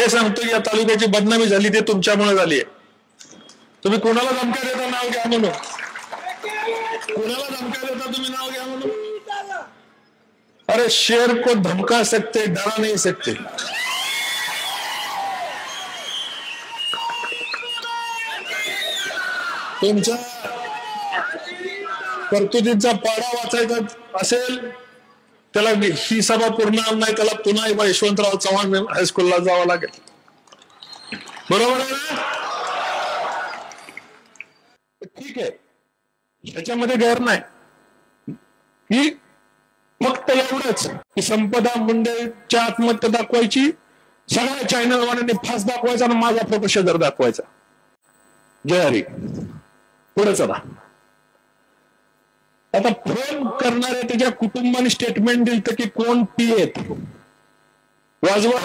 हे सांगतो या तालुक्याची बदनामी झाली ते तुमच्यामुळे झाली आहे. तुम्ही कोणाला धमक्या देता नाव घ्या म्हणून, कोणाला धमक्या देता तुम्ही नाव घ्या म्हणून. अरे शेर को धमका सकते डरा नहीं सकते. तुमच्या कर्तुतीचा पाडा वाचायचा असेल त्याला ही सभा पूर्ण नाही, त्याला पुन्हा यशवंतराव चव्हाण हायस्कूलला जावं लागेल. बरोबर आहे ना? ठीक आहे, याच्यामध्ये गैर नाही की फक्त एवढंच की संपदा मुंडेच्या आत्महत्या दाखवायची, सगळ्या चॅनलवाल्यांनी फास दाखवायचा आणि माझा फोटो शेजारी दाखवायचा. जय हरी. पुढे चला. आता फोन करणारे त्याच्या कुटुंबाने स्टेटमेंट दिलं की कोण पी येत वाजवा.